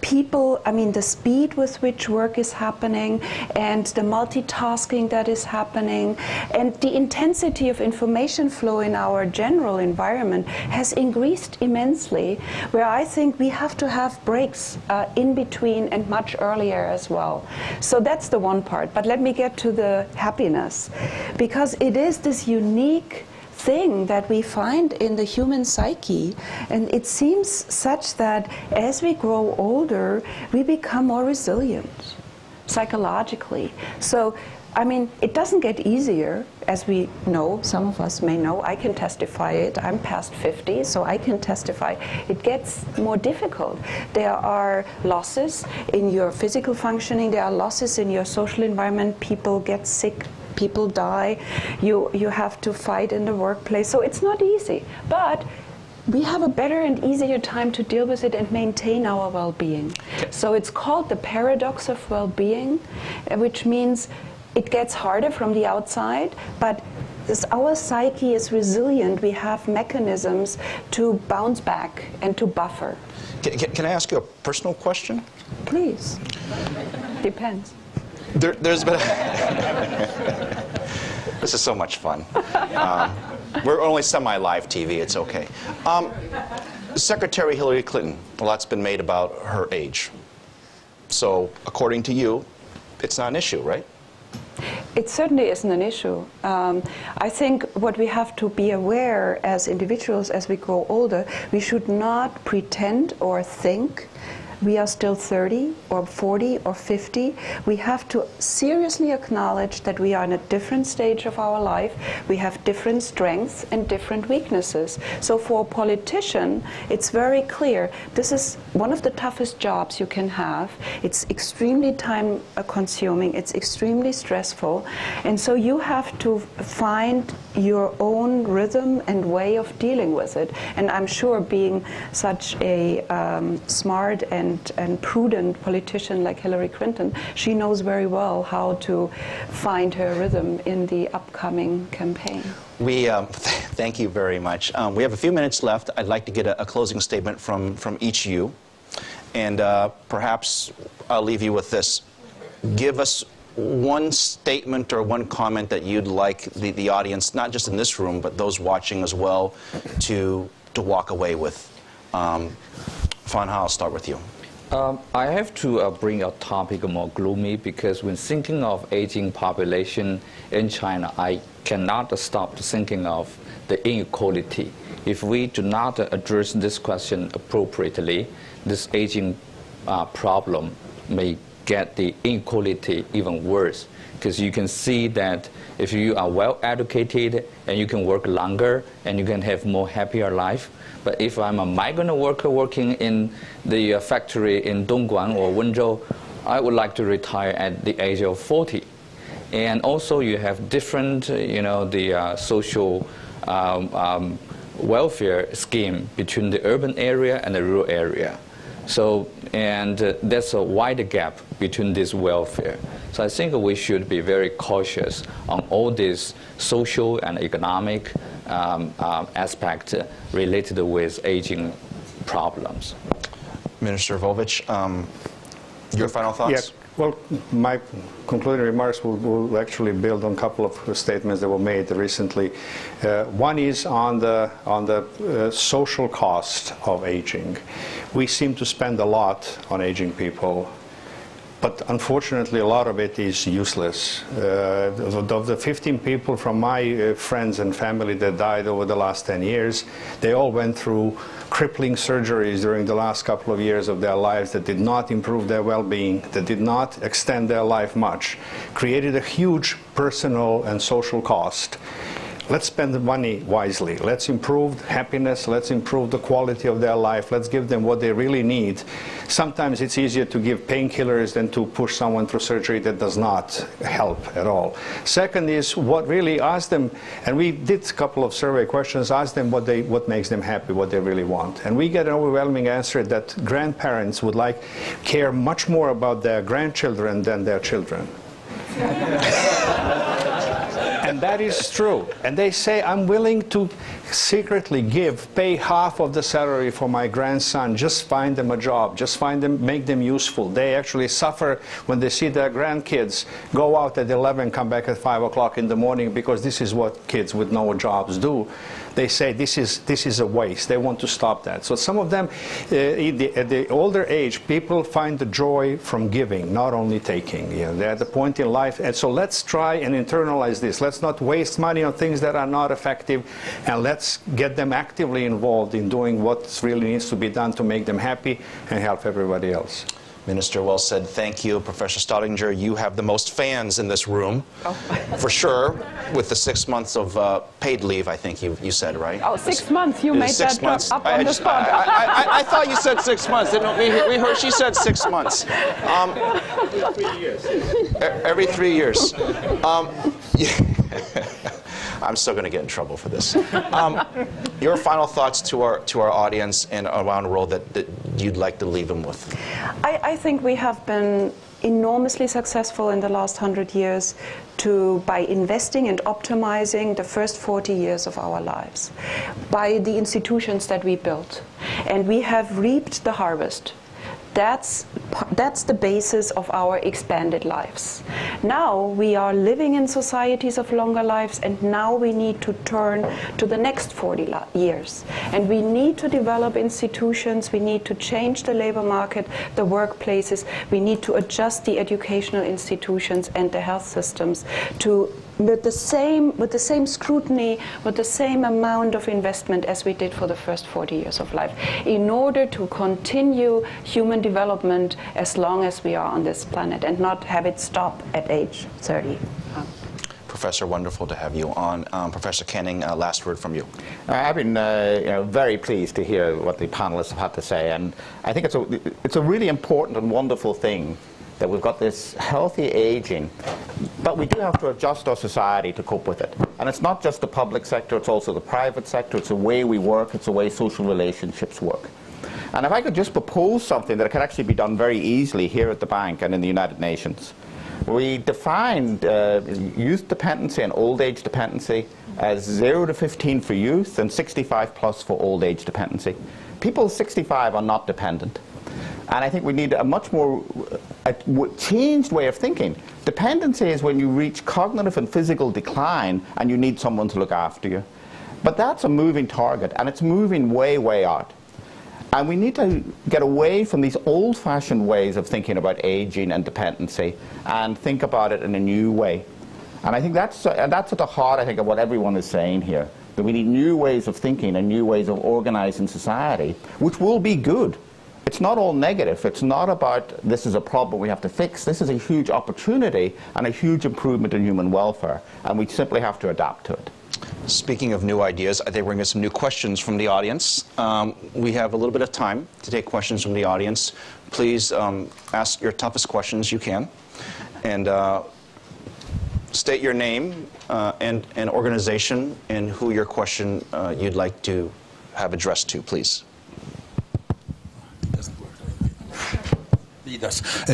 people, I mean, the speed with which work is happening and the multitasking that is happening and the intensity of information flow in our general environment has increased immensely, where I think we have to have breaks in between and much earlier as well. So that's the one part. But let me get to the happiness, because it is this unique thing that we find in the human psyche, and it seems such that as we grow older we become more resilient psychologically. So I mean, it doesn't get easier, as we know, some of us may know. I can testify it. I'm past 50, so I can testify. It gets more difficult. There are losses in your physical functioning. There are losses in your social environment. People get sick. People die. You have to fight in the workplace. So it's not easy. But we have a better and easier time to deal with it and maintain our well-being. So it's called the paradox of well-being, which means it gets harder from the outside, but as our psyche is resilient, we have mechanisms to bounce back and to buffer. Can I ask you a personal question? Please. Depends. There's been this is so much fun. We're only semi-live TV, it's okay. Secretary Hillary Clinton, a lot's been made about her age. So according to you, it's not an issue, right? It certainly isn't an issue. I think what we have to be aware as individuals as we grow older, we should not pretend or think we are still 30 or 40 or 50. We have to seriously acknowledge that we are in a different stage of our life. We have different strengths and different weaknesses. So for a politician, it's very clear. This is one of the toughest jobs you can have. It's extremely time consuming. It's extremely stressful. And so you have to find your own rhythm and way of dealing with it. And I'm sure being such a smart and and prudent politician like Hillary Clinton, she knows very well how to find her rhythm in the upcoming campaign. We thank you very much. We have a few minutes left. I'd like to get a closing statement from each of you, and perhaps I'll leave you with this. Give us one statement or one comment that you'd like the audience, not just in this room, but those watching as well, to walk away with. Fan Ha, I'll start with you. I have to bring a topic more gloomy, because when thinking of aging population in China, I cannot stop thinking of the inequality. If we do not address this question appropriately, this aging problem may get the inequality even worse. Because you can see that if you are well educated and you can work longer and you can have more happier life, but if I'm a migrant worker working in the factory in Dongguan or Wenzhou, I would like to retire at the age of 40. And also you have different, the social welfare scheme between the urban area and the rural area. So, and there's a wide gap between this welfare. So I think we should be very cautious on all these social and economic aspects related with aging problems. Minister Volvich, your final thoughts? Yeah. Well, my concluding remarks will actually build on a couple of statements that were made recently. One is on the social cost of aging. We seem to spend a lot on aging people, but unfortunately a lot of it is useless. Of the 15 people from my friends and family that died over the last 10 years, they all went through crippling surgeries during the last couple of years of their lives that did not improve their well-being, that did not extend their life much, created a huge personal and social cost. Let's spend the money wisely. Let's improve happiness. Let's improve the quality of their life. Let's give them what they really need. Sometimes it's easier to give painkillers than to push someone through surgery that does not help at all. Second is what really ask them, and we did a couple of survey questions, ask them what makes them happy, what they really want. And we get an overwhelming answer that grandparents would care much more about their grandchildren than their children. And that is true. And they say, I'm willing to secretly pay half of the salary for my grandson, just find them a job, just make them useful. They actually suffer when they see their grandkids go out at 11, come back at 5 o'clock in the morning, because this is what kids with no jobs do. They say this is a waste. They want to stop that. So some of them, at the older age, people find the joy from giving, not only taking. They're at the point in life. And so let's try and internalize this. Let's not waste money on things that are not effective, and let's get them actively involved in doing what really needs to be done to make them happy and help everybody else. Minister, well said. Thank you. Professor Staudinger, you have the most fans in this room, for sure, with the 6 months of paid leave, I think you said, right? Oh, 6 months. You made that up on the spot. I thought you said 6 months. We heard she said 6 months. Every 3 years. Every 3 years. I'm still going to get in trouble for this. Your final thoughts to our audience and around the world that you'd like to leave them with? I think we have been enormously successful in the last 100 years by investing and optimizing the first 40 years of our lives, by the institutions that we built. And we have reaped the harvest. That's the basis of our expanded lives. Now we are living in societies of longer lives, and now we need to turn to the next 40 years. And we need to develop institutions, we need to change the labor market, the workplaces, we need to adjust the educational institutions and the health systems to with the same scrutiny, with the same amount of investment as we did for the first 40 years of life, in order to continue human development as long as we are on this planet and not have it stop at age 30. Professor, wonderful to have you on. Professor Canning, last word from you. I've been very pleased to hear what the panelists have had to say, and I think it's a really important and wonderful thing that we've got this healthy aging, but we do have to adjust our society to cope with it. And it's not just the public sector, it's also the private sector, it's the way we work, it's the way social relationships work. And if I could just propose something that could actually be done very easily here at the bank and in the United Nations. We defined youth dependency and old age dependency as 0 to 15 for youth and 65 plus for old age dependency. People 65 are not dependent. And I think we need a much more changed way of thinking. Dependency is when you reach cognitive and physical decline and you need someone to look after you. But that's a moving target, and it's moving way, way out. And we need to get away from these old-fashioned ways of thinking about aging and dependency and think about it in a new way. And I think that's at the heart, I think, of what everyone is saying here, that we need new ways of thinking and new ways of organizing society, which will be good. It's not all negative. It's not about this is a problem we have to fix. This is a huge opportunity and a huge improvement in human welfare, and we simply have to adapt to it. Speaking of new ideas, I think we're going to get some new questions from the audience. We have a little bit of time to take questions from the audience. Please ask your toughest questions you can. And state your name and organization and who your question you'd like to have addressed to, please.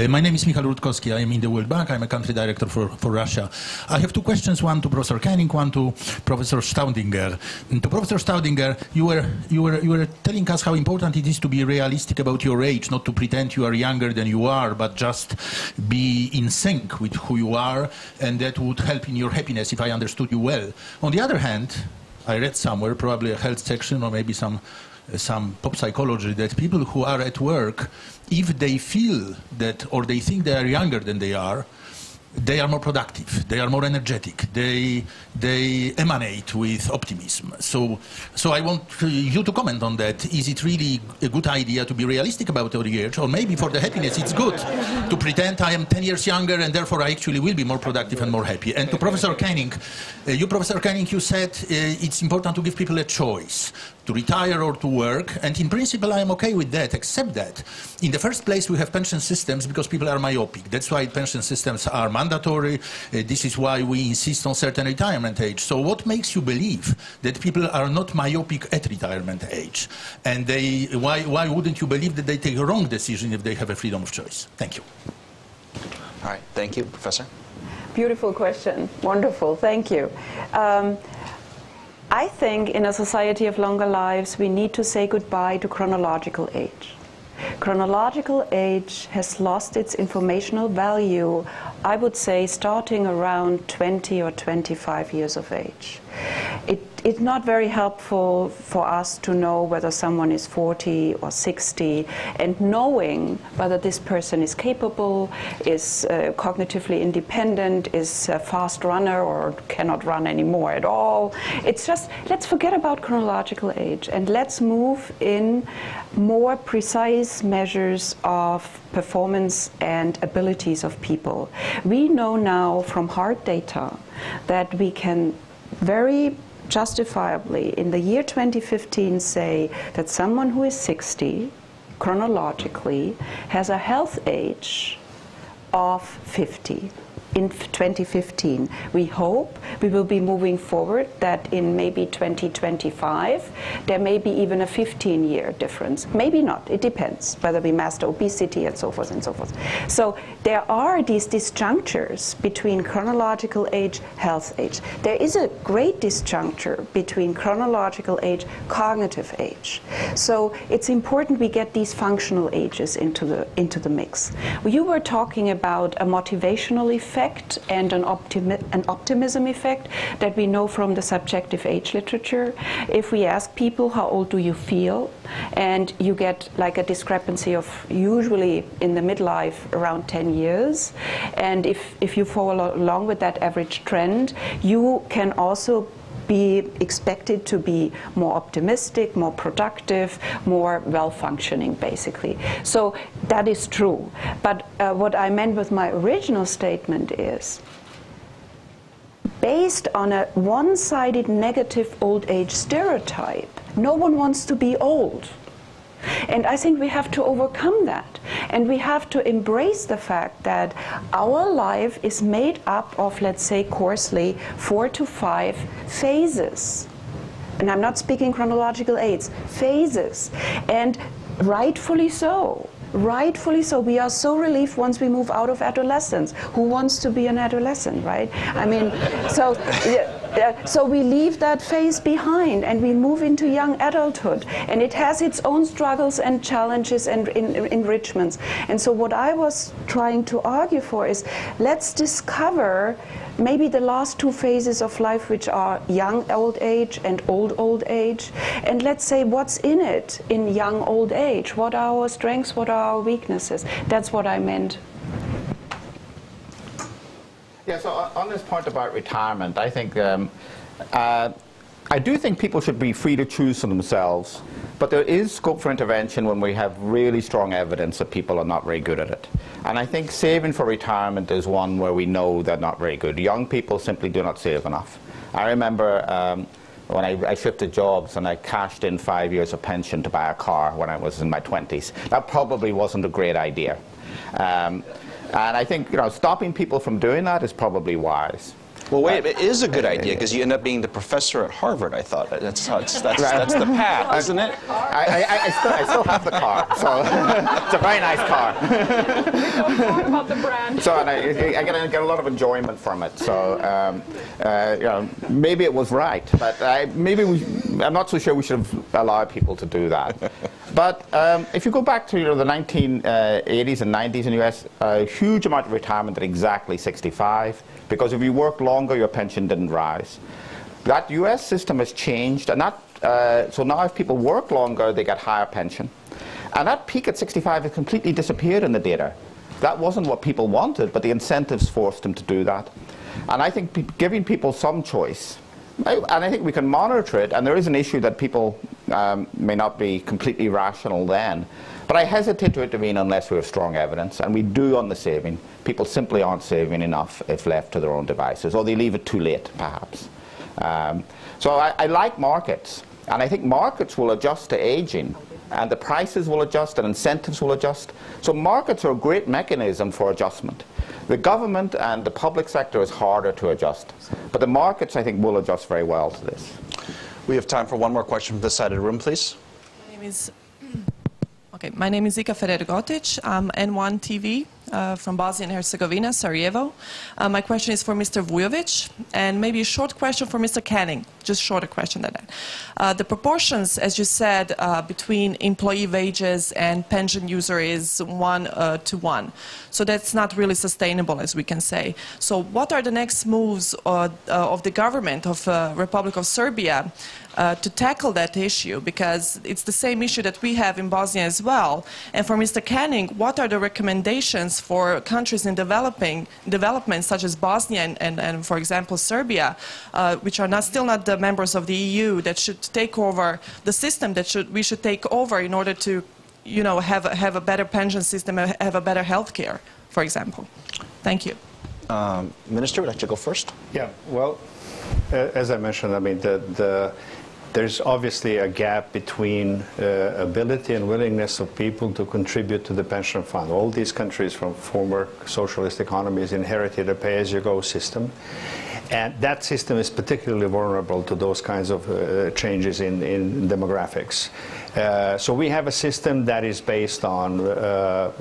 My name is Michał Rutkowski. I am in the World Bank. I'm a country director for Russia. I have two questions, one to Professor Koenig, one to Professor Staudinger. To Professor Staudinger, you were telling us how important it is to be realistic about your age, not to pretend you are younger than you are, but just be in sync with who you are, and that would help in your happiness, if I understood you well. On the other hand, I read somewhere, probably a health section or maybe some pop psychology, that people who are at work, if they feel that or they think they are younger than they are more productive, they are more energetic, they emanate with optimism. So I want you to comment on that. Is it really a good idea to be realistic about your age, or maybe for the happiness it's good to pretend I am 10 years younger and therefore I actually will be more productive and more happy? And to Professor Koenig, Professor Koenig, you said it's important to give people a choice to retire or to work, and in principle I am okay with that, except that in the first place we have pension systems because people are myopic. That's why pension systems are mandatory. This is why we insist on certain retirement age. So what makes you believe that people are not myopic at retirement age? And why wouldn't you believe that they take a wrong decision if they have a freedom of choice? Thank you. All right, thank you, Professor. Beautiful question. Wonderful, thank you. I think in a society of longer lives, we need to say goodbye to chronological age. Chronological age has lost its informational value, I would say, starting around 20 or 25 years of age. It's not very helpful for us to know whether someone is 40 or 60, and knowing whether this person is capable, is cognitively independent, is a fast runner or cannot run anymore at all. It's just, let's forget about chronological age and let's move in more precise measures of performance and abilities of people. We know now from hard data that we can very justifiably in the year 2015 say that someone who is 60 chronologically has a health age of 50 in 2015. We hope we will be moving forward that in maybe 2025 there may be even a 15-year difference. Maybe not, it depends whether we master obesity and so forth and so forth. So there are these disjunctures between chronological age, health age. There is a great disjuncture between chronological age, cognitive age. So it's important we get these functional ages into the mix. You were talking about a motivational effect and an optimism effect that we know from the subjective age literature. If we ask people, how old do you feel? And you get like a discrepancy of usually in the midlife around 10 years. And if you follow along with that average trend, you can also be expected to be more optimistic, more productive, more well-functioning, basically. So that is true. But what I meant with my original statement is, based on a one-sided negative old age stereotype, no one wants to be old. And I think we have to overcome that. And we have to embrace the fact that our life is made up of, let's say coarsely, 4 to 5 phases. And I'm not speaking chronological age, phases. And rightfully so. Rightfully so. We are so relieved once we move out of adolescence. Who wants to be an adolescent, right? I mean, so we leave that phase behind and we move into young adulthood. And it has its own struggles and challenges and enrichments. And so what I was trying to argue for is, let's discover maybe the last two phases of life, which are young old age and old age, and let's say what's in it in young old age. What are our strengths, what are our weaknesses? That's what I meant. Yeah, so on this point about retirement, I think I do think people should be free to choose for themselves, but there is scope for intervention when we have really strong evidence that people are not very good at it. And I think saving for retirement is one where we know they're not very good. Young people simply do not save enough. I remember when I shifted jobs and I cashed in 5 years of pension to buy a car when I was in my 20s. That probably wasn't a great idea. And I think, you know, stopping people from doing that is probably wise. Well, wait, it is a good idea because you end up being the professor at Harvard, I thought. That's the path, isn't it? I still have the car, so it's a very nice car. Talk about the brand. So and I get a lot of enjoyment from it. So you know, maybe it was right, but I'm not so sure we should have allowed people to do that. But if you go back to the 1980s and 90s in the US, a huge amount of retirement at exactly 65. Because if you work longer, your pension didn't rise. That US system has changed, and so now if people work longer, they get higher pension. And that peak at 65 has completely disappeared in the data. That wasn't what people wanted, but the incentives forced them to do that. And I think giving people some choice, and I think we can monitor it, and there is an issue that people may not be completely rational then, but I hesitate to intervene unless we have strong evidence, and we do on the saving. People simply aren't saving enough if left to their own devices, or they leave it too late, perhaps. So I like markets, and I think markets will adjust to aging, and the prices will adjust, and incentives will adjust. So markets are a great mechanism for adjustment. The government and the public sector is harder to adjust, but the markets, I think, will adjust very well to this. We have time for one more question from this side of the room, please. My name is Ika Ferrer-Gotic. I'm N1 TV from Bosnia and Herzegovina, Sarajevo. My question is for Mr. Vujovic, and maybe a short question for Mr. Canning, just shorter question than that. The proportions, as you said, between employee wages and pension user is 1 to 1. So that's not really sustainable, as we can say. So what are the next moves of the government of Republic of Serbia to tackle that issue? Because it's the same issue that we have in Bosnia as well. And for Mr. Canning, what are the recommendations for countries in development, such as Bosnia and for example, Serbia, which are still not the members of the EU, that should take over the system that we should take over in order to, you know, have a better pension system, have a better health care, for example? Thank you. Minister, would you like to go first? Yeah, well, as I mentioned, I mean, there's obviously a gap between ability and willingness of people to contribute to the pension fund. All these countries from former socialist economies inherited a pay-as-you-go system. And that system is particularly vulnerable to those kinds of changes in demographics. So we have a system that is based on a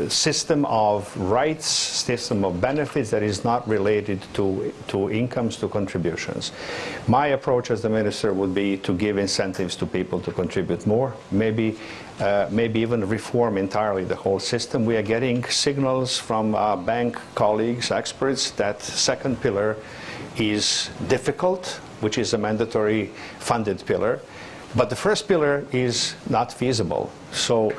system of rights, system of benefits that is not related to incomes, to contributions. My approach as the minister would be to give incentives to people to contribute more, maybe even reform entirely the whole system. We are getting signals from our bank colleagues, experts, that second pillar is difficult, which is a mandatory funded pillar. But the first pillar is not feasible. So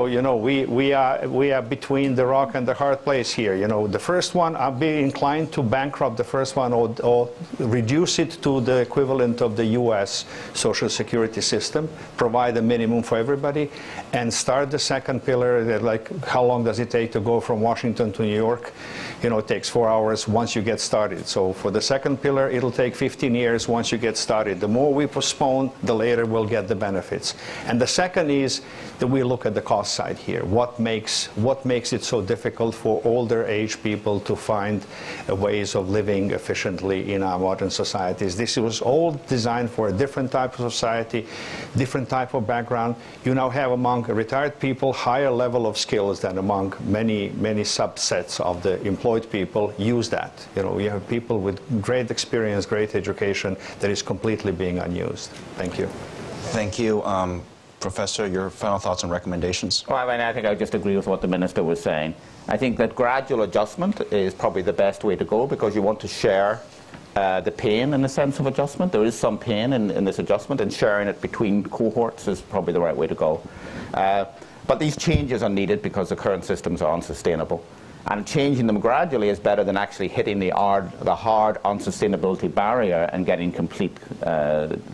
you know, we are between the rock and the hard place here. You know, the first one, I'd be inclined to bankrupt the first one or reduce it to the equivalent of the U.S. Social Security system, provide a minimum for everybody, and start the second pillar. Like, how long does it take to go from Washington to New York? You know, it takes 4 hours once you get started. So for the second pillar, it'll take 15 years once you get started. The more we postpone, the later we'll get the benefits. And the second is that we look at the cost side here. What makes it so difficult for older age people to find ways of living efficiently in our modern societies? This was all designed for a different type of society, different type of background. You now have among retired people higher level of skills than among many subsets of the employed people use that. You know, we have people with great experience, great education that is completely being unused. Thank you. Thank you. Professor, your final thoughts and recommendations? Well, I mean, I think I just agree with what the Minister was saying. I think that gradual adjustment is probably the best way to go, because you want to share the pain in the sense of adjustment. There is some pain in this adjustment, and sharing it between cohorts is probably the right way to go. But these changes are needed because the current systems are unsustainable. And changing them gradually is better than actually hitting the hard unsustainability barrier and getting complete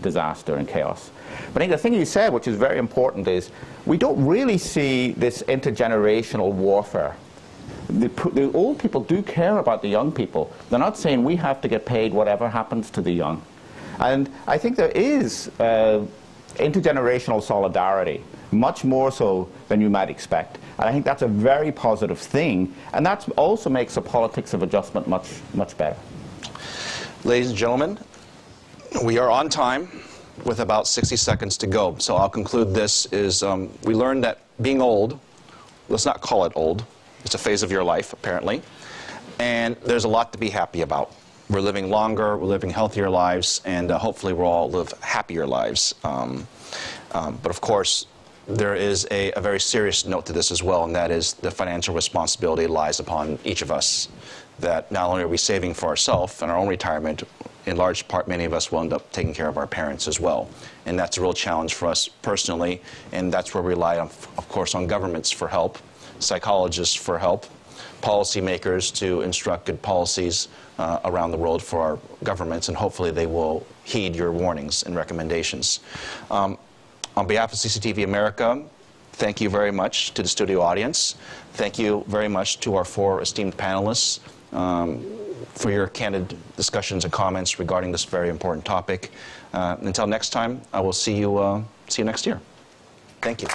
disaster and chaos. But I think the thing you said, which is very important, is we don't really see this intergenerational warfare. The old people do care about the young people. They're not saying we have to get paid whatever happens to the young. And I think there is intergenerational solidarity, much more so than you might expect. And I think that's a very positive thing. And that also makes the politics of adjustment much better. Ladies and gentlemen, we are on time with about 60 seconds to go. So I'll conclude this is we learned that being old, let's not call it old, it's a phase of your life, apparently. And there's a lot to be happy about. We're living longer, we're living healthier lives, and hopefully we'll all live happier lives. But of course, there is a very serious note to this as well, and that is the financial responsibility lies upon each of us. That not only are we saving for ourselves and our own retirement, in large part, many of us will end up taking care of our parents as well. And that's a real challenge for us personally, and that's where we rely, of course, on governments for help, psychologists for help, policymakers to instruct good policies around the world for our governments, and hopefully they will heed your warnings and recommendations. On behalf of CCTV America, thank you very much to the studio audience. Thank you very much to our 4 esteemed panelists for your candid discussions and comments regarding this very important topic. Until next time, I will see you next year. Thank you.